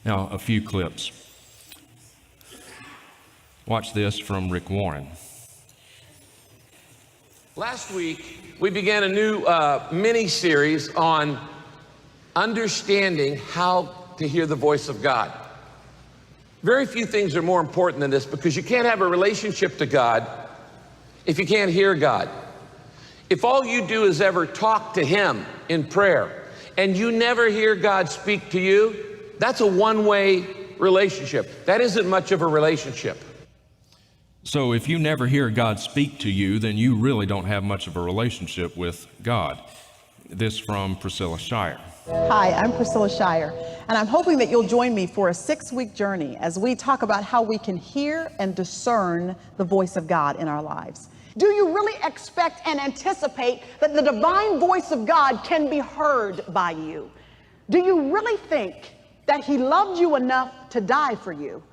Now, a few clips. Watch this from Rick Warren. Last week, we began a new mini-series on understanding how to hear the voice of God. Very few things are more important than this, because you can't have a relationship to God if you can't hear God. If all you do is ever talk to Him in prayer and you never hear God speak to you, that's a one-way relationship. That isn't much of a relationship. So if you never hear God speak to you, then you really don't have much of a relationship with God. This from Priscilla Shire. Hi, I'm Priscilla Shire, and I'm hoping that you'll join me for a 6-week journey as we talk about how we can hear and discern the voice of God in our lives. Do you really expect and anticipate that the divine voice of God can be heard by you? Do you really think that He loved you enough to die for you,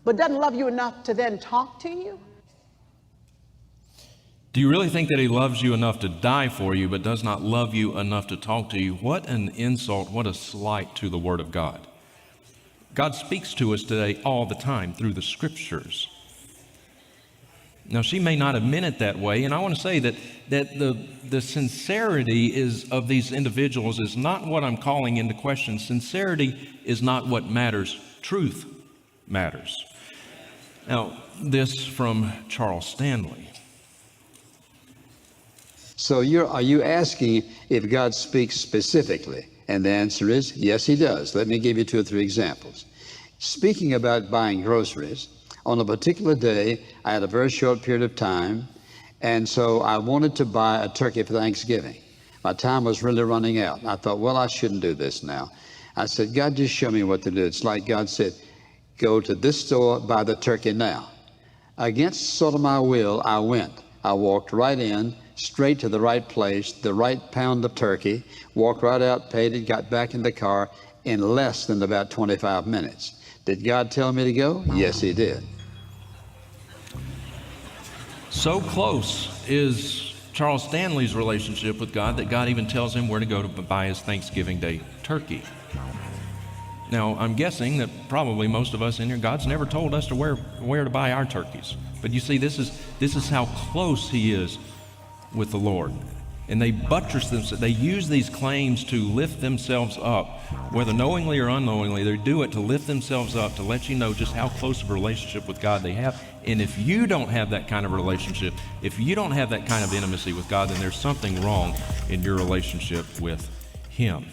but doesn't love you enough to then talk to you? Do you really think that He loves you enough to die for you, but does not love you enough to talk to you? What an insult, what a slight to the Word of God. God speaks to us today all the time through the Scriptures. Now, she may not have meant it that way, and I want to say that the sincerity of these individuals is not what I'm calling into question. Sincerity is not what matters. Truth matters. Now, this from Charles Stanley. So are you asking if God speaks specifically? And the answer is, yes, He does. Let me give you 2 or 3 examples. Speaking about buying groceries, on a particular day, I had a very short period of time, and so I wanted to buy a turkey for Thanksgiving. My time was really running out. I thought, well, I shouldn't do this now. I said, God, just show me what to do. It's like God said, go to this store, buy the turkey now. Against sort of my will, I went. I walked right in, straight to the right place, the right pound of turkey, walked right out, paid it, got back in the car in less than about 25 minutes. Did God tell me to go? Yes, He did. So close is Charles Stanley's relationship with God that God even tells him where to go to buy his Thanksgiving Day turkey. Now, I'm guessing that probably most of us in here, God's never told us to where to buy our turkeys. But you see, this is how close He is with the Lord. And they buttress themselves, they use these claims to lift themselves up, whether knowingly or unknowingly. They do it to lift themselves up, to let you know just how close of a relationship with God they have. And if you don't have that kind of relationship, if you don't have that kind of intimacy with God, then there's something wrong in your relationship with Him.